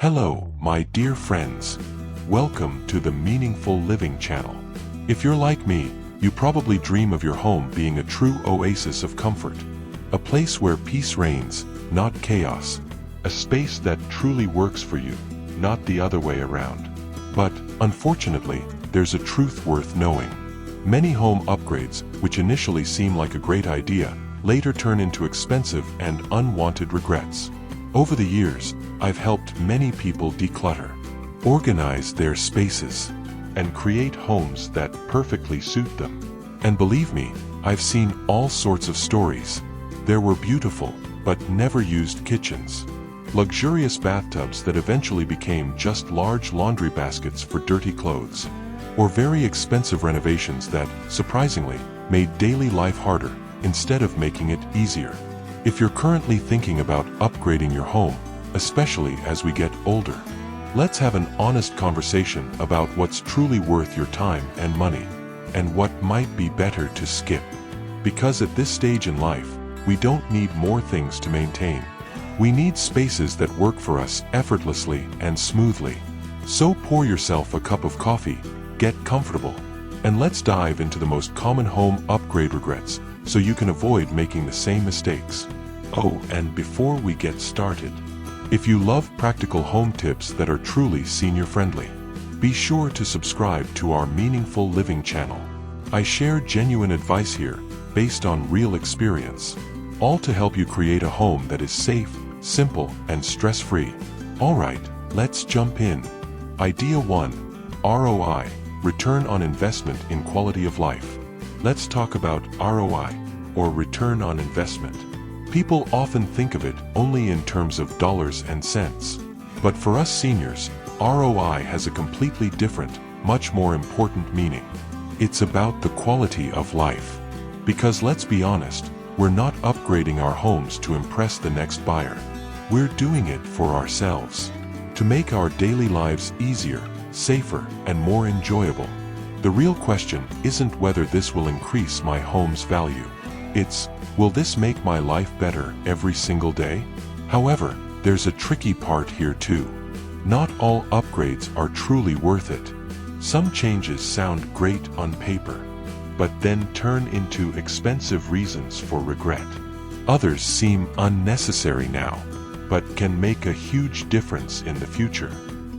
Hello, my dear friends. Welcome to the Meaningful Living channel. If you're like me, you probably dream of your home being a true oasis of comfort. A place where peace reigns, not chaos. A space that truly works for you, not the other way around. But, unfortunately, there's a truth worth knowing. Many home upgrades, which initially seem like a great idea, later turn into expensive and unwanted regrets. Over the years, I've helped many people declutter, organize their spaces, and create homes that perfectly suit them. And believe me, I've seen all sorts of stories. There were beautiful, but never used kitchens. Luxurious bathtubs that eventually became just large laundry baskets for dirty clothes. Or very expensive renovations that, surprisingly, made daily life harder, instead of making it easier. If you're currently thinking about upgrading your home, especially as we get older, let's have an honest conversation about what's truly worth your time and money, and what might be better to skip. Because at this stage in life, we don't need more things to maintain. We need spaces that work for us effortlessly and smoothly. So pour yourself a cup of coffee, get comfortable, and let's dive into the most common home upgrade regrets, so you can avoid making the same mistakes. Oh, and before we get started, if you love practical home tips that are truly senior-friendly, be sure to subscribe to our Meaningful Living channel. I share genuine advice here, based on real experience, all to help you create a home that is safe, simple, and stress-free. Alright, let's jump in. Idea 1. ROI, Return on Investment in Quality of Life. Let's talk about ROI, or Return on Investment. People often think of it only in terms of dollars and cents. But for us seniors, ROI has a completely different, much more important meaning. It's about the quality of life. Because let's be honest, we're not upgrading our homes to impress the next buyer. We're doing it for ourselves. To make our daily lives easier, safer, and more enjoyable. The real question isn't whether this will increase my home's value. It's, will this make my life better every single day? However, there's a tricky part here too. Not all upgrades are truly worth it. Some changes sound great on paper, but then turn into expensive reasons for regret. Others seem unnecessary now, but can make a huge difference in the future.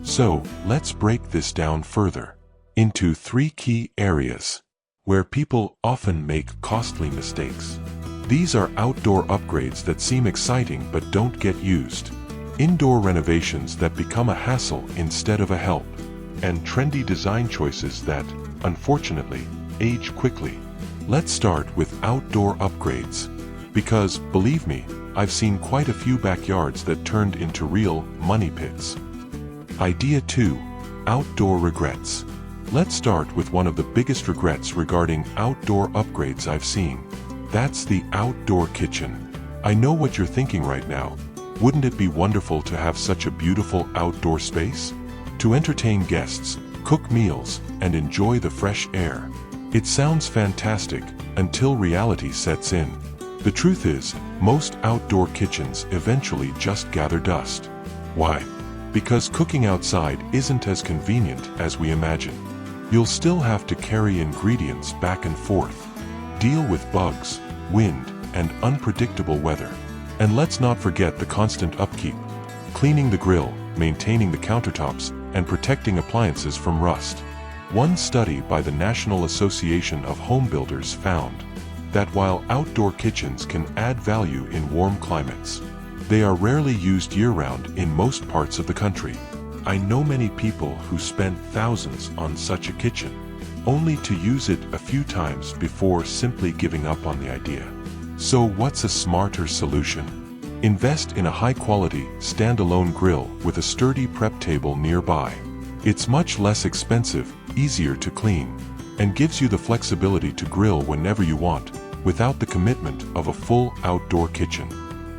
So, let's break this down further into 3 key areas where people often make costly mistakes. These are outdoor upgrades that seem exciting but don't get used, indoor renovations that become a hassle instead of a help, and trendy design choices that, unfortunately, age quickly. Let's start with outdoor upgrades. Because, believe me, I've seen quite a few backyards that turned into real money pits. Idea 2. Outdoor regrets. Let's start with one of the biggest regrets regarding outdoor upgrades I've seen. That's the outdoor kitchen. I know what you're thinking right now. Wouldn't it be wonderful to have such a beautiful outdoor space? To entertain guests, cook meals, and enjoy the fresh air. It sounds fantastic, until reality sets in. The truth is, most outdoor kitchens eventually just gather dust. Why? Because cooking outside isn't as convenient as we imagine. You'll still have to carry ingredients back and forth, deal with bugs, wind, and unpredictable weather. And let's not forget the constant upkeep, cleaning the grill, maintaining the countertops, and protecting appliances from rust. One study by the National Association of Home Builders found that while outdoor kitchens can add value in warm climates, they are rarely used year-round in most parts of the country. I know many people who spent thousands on such a kitchen, only to use it a few times before simply giving up on the idea. So what's a smarter solution? Invest in a high-quality, standalone grill with a sturdy prep table nearby. It's much less expensive, easier to clean, and gives you the flexibility to grill whenever you want, without the commitment of a full outdoor kitchen.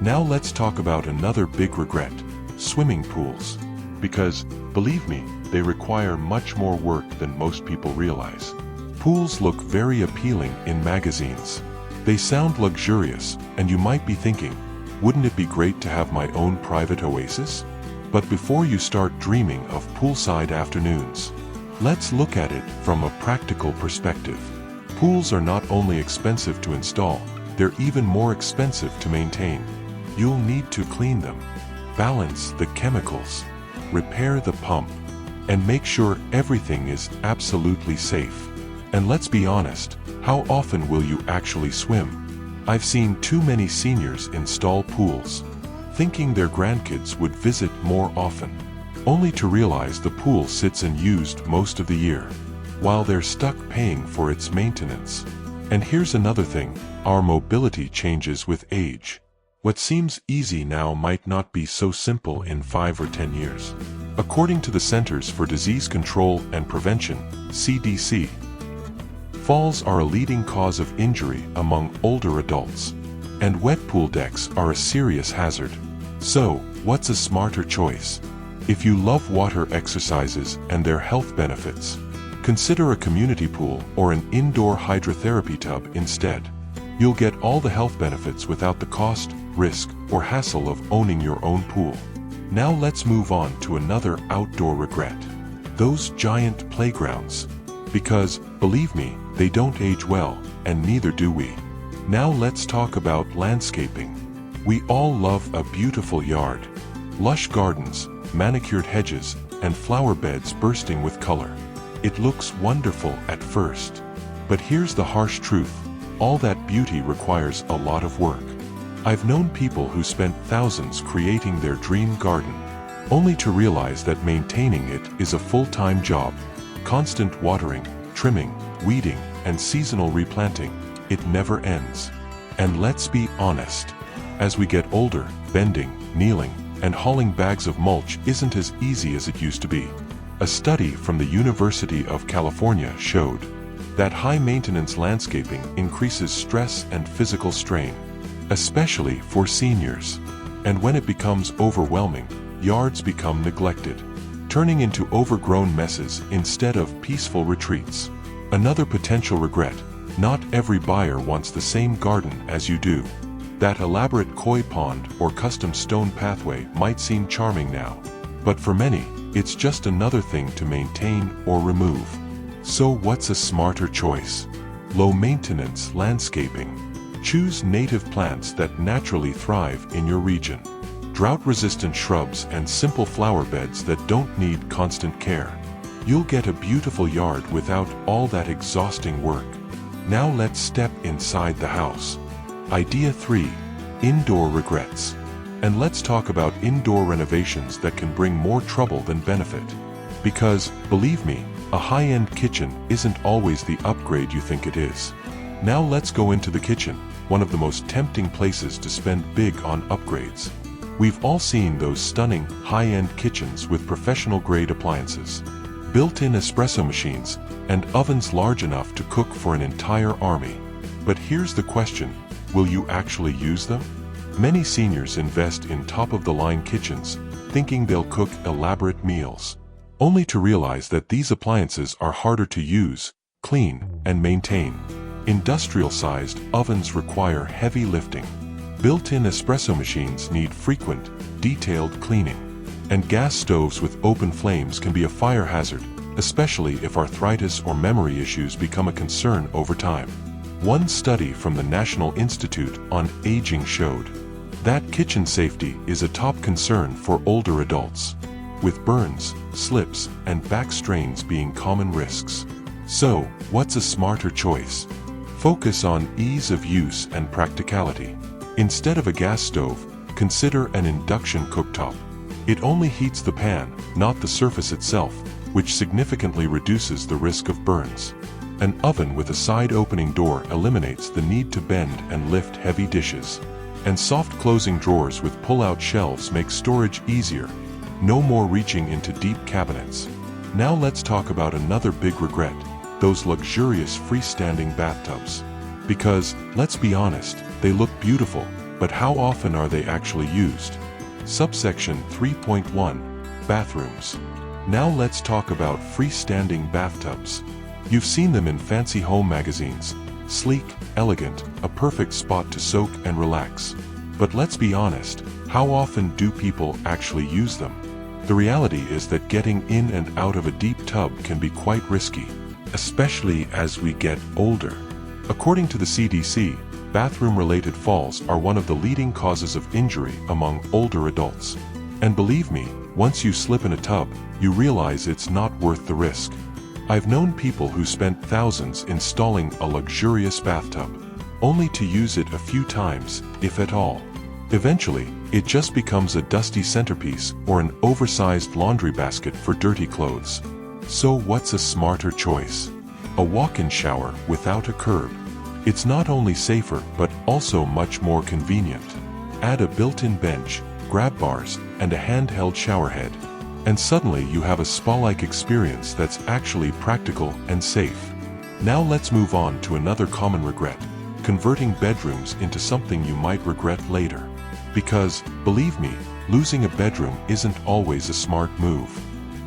Now let's talk about another big regret, swimming pools. Because, believe me, they require much more work than most people realize. Pools look very appealing in magazines. They sound luxurious, and you might be thinking, wouldn't it be great to have my own private oasis? But before you start dreaming of poolside afternoons, let's look at it from a practical perspective. Pools are not only expensive to install, they're even more expensive to maintain. You'll need to clean them, balance the chemicals, repair the pump, and make sure everything is absolutely safe. And let's be honest, how often will you actually swim? I've seen too many seniors install pools, thinking their grandkids would visit more often, only to realize the pool sits unused most of the year, while they're stuck paying for its maintenance. And here's another thing, our mobility changes with age. What seems easy now might not be so simple in 5 or 10 years. According to the Centers for Disease Control and Prevention, CDC, falls are a leading cause of injury among older adults, and wet pool decks are a serious hazard. So, what's a smarter choice? If you love water exercises and their health benefits, consider a community pool or an indoor hydrotherapy tub instead. You'll get all the health benefits without the cost, risk, or hassle of owning your own pool. Now let's move on to another outdoor regret. Those giant playgrounds. Because, believe me, they don't age well, and neither do we. Now let's talk about landscaping. We all love a beautiful yard. Lush gardens, manicured hedges, and flower beds bursting with color. It looks wonderful at first. But here's the harsh truth. All that beauty requires a lot of work. I've known people who spent thousands creating their dream garden, only to realize that maintaining it is a full-time job. Constant watering, trimming, weeding, and seasonal replanting. It never ends. And let's be honest. As we get older, bending, kneeling, and hauling bags of mulch isn't as easy as it used to be. A study from the University of California showed that high-maintenance landscaping increases stress and physical strain, especially for seniors. And when it becomes overwhelming, yards become neglected, turning into overgrown messes instead of peaceful retreats. Another potential regret, not every buyer wants the same garden as you do. That elaborate koi pond or custom stone pathway might seem charming now, but for many, it's just another thing to maintain or remove. So what's a smarter choice? Low-maintenance landscaping. Choose native plants that naturally thrive in your region. Drought-resistant shrubs and simple flower beds that don't need constant care. You'll get a beautiful yard without all that exhausting work. Now let's step inside the house. Idea 3. Indoor regrets. And let's talk about indoor renovations that can bring more trouble than benefit. Because, believe me, a high-end kitchen isn't always the upgrade you think it is. Now let's go into the kitchen, one of the most tempting places to spend big on upgrades. We've all seen those stunning, high-end kitchens with professional-grade appliances, built-in espresso machines, and ovens large enough to cook for an entire army. But here's the question, will you actually use them? Many seniors invest in top-of-the-line kitchens, thinking they'll cook elaborate meals, only to realize that these appliances are harder to use, clean, and maintain. Industrial-sized ovens require heavy lifting. Built-in espresso machines need frequent, detailed cleaning. And gas stoves with open flames can be a fire hazard, especially if arthritis or memory issues become a concern over time. One study from the National Institute on Aging showed that kitchen safety is a top concern for older adults, with burns, slips, and back strains being common risks. So, what's a smarter choice? Focus on ease of use and practicality. Instead of a gas stove, consider an induction cooktop. It only heats the pan, not the surface itself, which significantly reduces the risk of burns. An oven with a side-opening door eliminates the need to bend and lift heavy dishes. And soft closing drawers with pull-out shelves make storage easier. No more reaching into deep cabinets. Now let's talk about another big regret, those luxurious freestanding bathtubs. Because, let's be honest, they look beautiful, but how often are they actually used? Subsection 3.1, Bathrooms. Now let's talk about freestanding bathtubs. You've seen them in fancy home magazines. Sleek, elegant, a perfect spot to soak and relax. But let's be honest, how often do people actually use them? The reality is that getting in and out of a deep tub can be quite risky, especially as we get older. According to the CDC, bathroom-related falls are one of the leading causes of injury among older adults. And believe me, once you slip in a tub, you realize it's not worth the risk. I've known people who spent thousands installing a luxurious bathtub, only to use it a few times, if at all. Eventually, it just becomes a dusty centerpiece or an oversized laundry basket for dirty clothes. So what's a smarter choice? A walk-in shower without a curb. It's not only safer but also much more convenient. Add a built-in bench, grab bars, and a handheld shower head. And suddenly you have a spa-like experience that's actually practical and safe. Now let's move on to another common regret: converting bedrooms into something you might regret later. Because, believe me, losing a bedroom isn't always a smart move.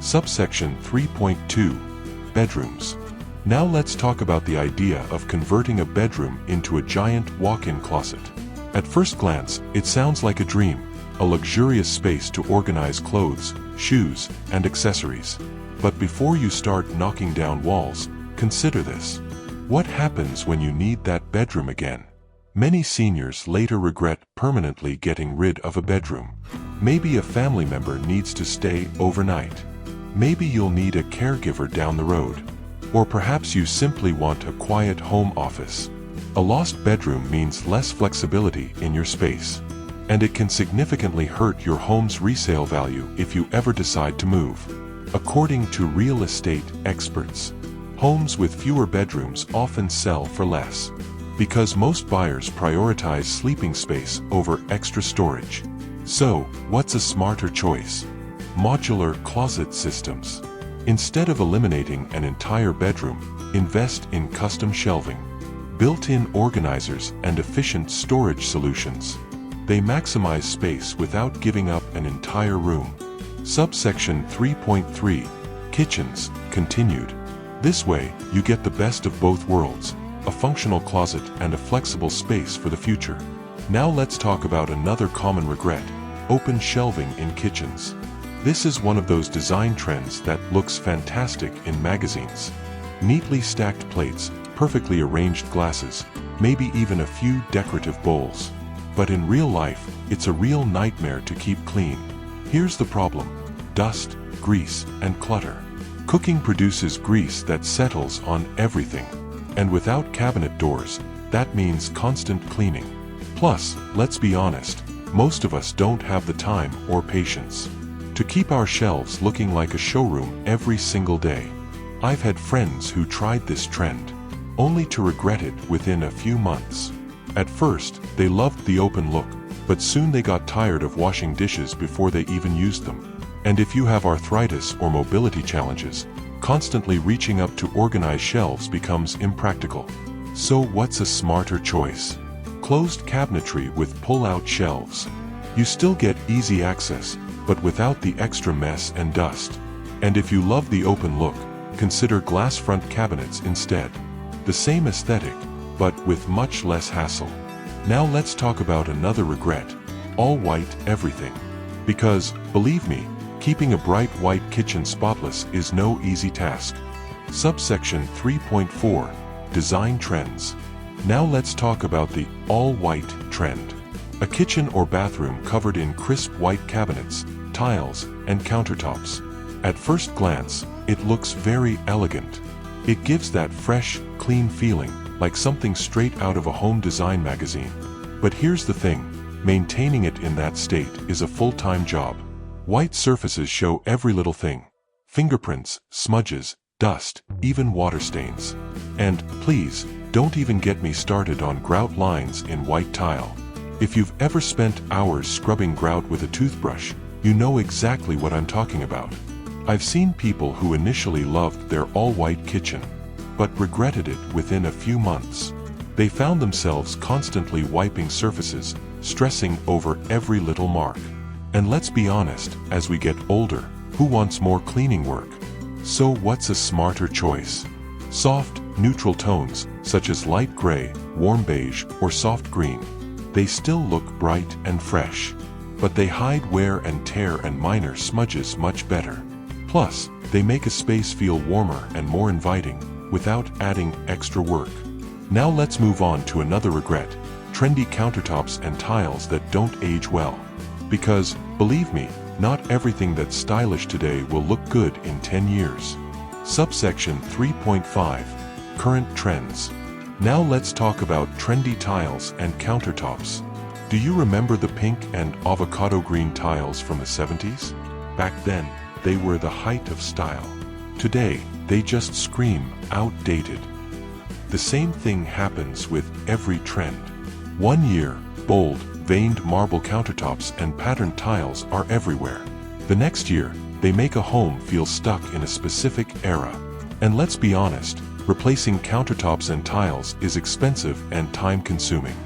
Subsection 3.2. Bedrooms. Now let's talk about the idea of converting a bedroom into a giant walk-in closet. At first glance, it sounds like a dream, a luxurious space to organize clothes, shoes, and accessories. But before you start knocking down walls, consider this. What happens when you need that bedroom again? Many seniors later regret permanently getting rid of a bedroom. Maybe a family member needs to stay overnight. Maybe you'll need a caregiver down the road. Or perhaps you simply want a quiet home office. A lost bedroom means less flexibility in your space. And it can significantly hurt your home's resale value if you ever decide to move. According to real estate experts, homes with fewer bedrooms often sell for less, because most buyers prioritize sleeping space over extra storage. So, what's a smarter choice? Modular closet systems. Instead of eliminating an entire bedroom, invest in custom shelving, built-in organizers, and efficient storage solutions. They maximize space without giving up an entire room. Subsection 3.3. Kitchens, continued. This way, you get the best of both worlds: a functional closet and a flexible space for the future. Now let's talk about another common regret: open shelving in kitchens. This is one of those design trends that looks fantastic in magazines. Neatly stacked plates, perfectly arranged glasses, maybe even a few decorative bowls. But in real life, it's a real nightmare to keep clean. Here's the problem: dust, grease, and clutter. Cooking produces grease that settles on everything. And without cabinet doors, that means constant cleaning. Plus, let's be honest, most of us don't have the time or patience to keep our shelves looking like a showroom every single day. I've had friends who tried this trend, only to regret it within a few months. At first, they loved the open look, but soon they got tired of washing dishes before they even used them. And if you have arthritis or mobility challenges, constantly reaching up to organize shelves becomes impractical. So what's a smarter choice? Closed cabinetry with pull-out shelves. You still get easy access, but without the extra mess and dust. And if you love the open look, consider glass front cabinets instead. The same aesthetic, but with much less hassle. Now let's talk about another regret: all white everything. Because, believe me, keeping a bright white kitchen spotless is no easy task. Subsection 3.4. Design trends. Now let's talk about the all-white trend. A kitchen or bathroom covered in crisp white cabinets, tiles, and countertops. At first glance, it looks very elegant. It gives that fresh, clean feeling, like something straight out of a home design magazine. But here's the thing: maintaining it in that state is a full-time job. White surfaces show every little thing: fingerprints, smudges, dust, even water stains. And, please, don't even get me started on grout lines in white tile. If you've ever spent hours scrubbing grout with a toothbrush, you know exactly what I'm talking about. I've seen people who initially loved their all-white kitchen, but regretted it within a few months. They found themselves constantly wiping surfaces, stressing over every little mark. And let's be honest, as we get older, who wants more cleaning work? So what's a smarter choice? Soft, neutral tones, such as light gray, warm beige, or soft green. They still look bright and fresh. but they hide wear and tear and minor smudges much better. Plus, they make a space feel warmer and more inviting, without adding extra work. Now let's move on to another regret: trendy countertops and tiles that don't age well. Because, believe me, not everything that's stylish today will look good in 10 years. Subsection 3.5. Current trends. Now let's talk about trendy tiles and countertops. Do you remember the pink and avocado green tiles from the 70s? Back then, they were the height of style. Today, they just scream outdated. The same thing happens with every trend. One year, bold, veined marble countertops and patterned tiles are everywhere. The next year, they make a home feel stuck in a specific era. And let's be honest, replacing countertops and tiles is expensive and time-consuming.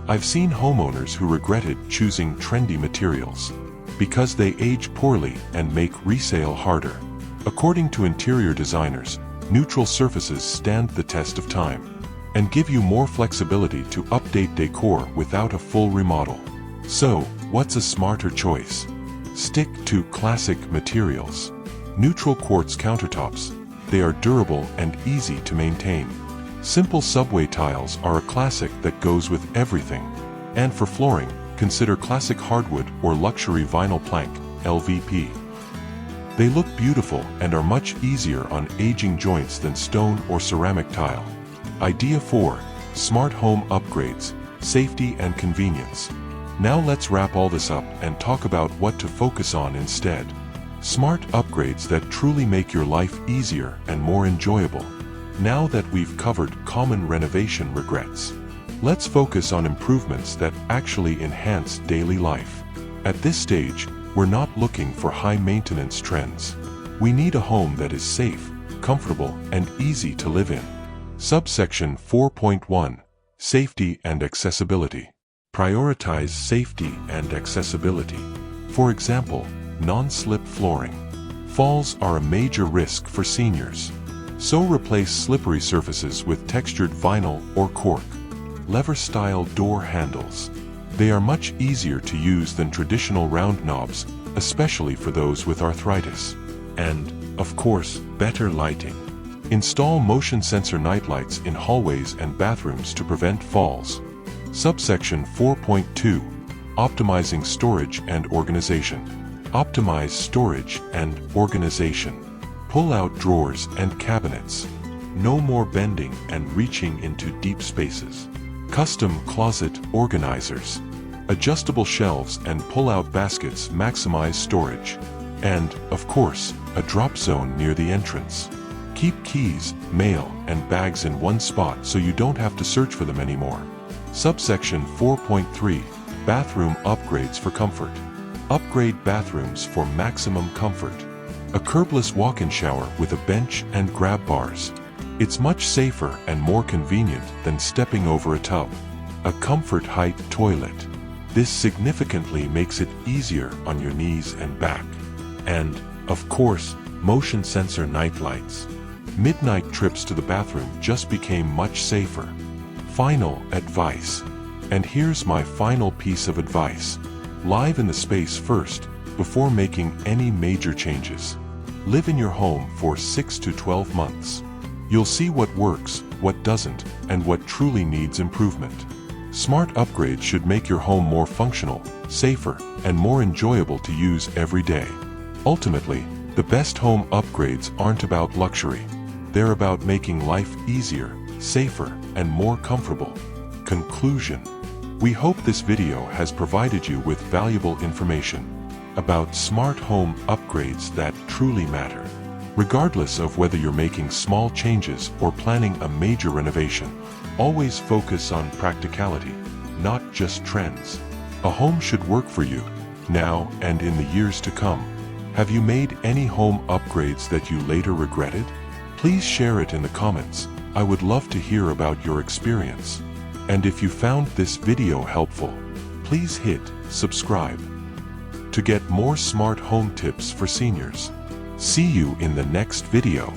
I've seen homeowners who regretted choosing trendy materials because they age poorly and make resale harder. According to interior designers, neutral surfaces stand the test of time and give you more flexibility to update decor without a full remodel. So, what's a smarter choice? Stick to classic materials. Neutral quartz countertops. They are durable and easy to maintain. Simple subway tiles are a classic that goes with everything. And for flooring, consider classic hardwood or luxury vinyl plank, LVP. They look beautiful and are much easier on aging joints than stone or ceramic tile. Idea 4. Smart home upgrades, safety and convenience. Now let's wrap all this up and talk about what to focus on instead. Smart upgrades that truly make your life easier and more enjoyable. Now that we've covered common renovation regrets, let's focus on improvements that actually enhance daily life. At this stage, we're not looking for high-maintenance trends. We need a home that is safe, comfortable, and easy to live in. Subsection 4.1. Safety and accessibility. Prioritize safety and accessibility. For example, non-slip flooring. Falls are a major risk for seniors. So replace slippery surfaces with textured vinyl or cork. Lever-style door handles. They are much easier to use than traditional round knobs, especially for those with arthritis. And, of course, better lighting. Install motion sensor nightlights in hallways and bathrooms to prevent falls. Subsection 4.2. Optimizing storage and organization. Optimize storage and organization. Pull out drawers and cabinets. No more bending and reaching into deep spaces. Custom closet organizers. Adjustable shelves and pull-out baskets maximize storage. And, of course, a drop zone near the entrance. Keep keys, mail, and bags in one spot so you don't have to search for them anymore. Subsection 4.3. Bathroom upgrades for comfort. Upgrade bathrooms for maximum comfort. A curbless walk-in shower with a bench and grab bars. It's much safer and more convenient than stepping over a tub. A comfort height toilet. This significantly makes it easier on your knees and back. And, of course, motion sensor night lights. Midnight trips to the bathroom just became much safer. Final advice. And here's my final piece of advice. Live in the space first, before making any major changes. Live in your home for 6 to 12 months. You'll see what works, what doesn't, and what truly needs improvement. Smart upgrades should make your home more functional, safer, and more enjoyable to use every day. Ultimately, the best home upgrades aren't about luxury. They're about making life easier, safer, and more comfortable. Conclusion. We hope this video has provided you with valuable information about smart home upgrades that truly matter. Regardless of whether you're making small changes or planning a major renovation, always focus on practicality, not just trends. A home should work for you, now and in the years to come. Have you made any home upgrades that you later regretted? Please share it in the comments. I would love to hear about your experience. And if you found this video helpful, please hit subscribe to get more smart home tips for seniors. See you in the next video.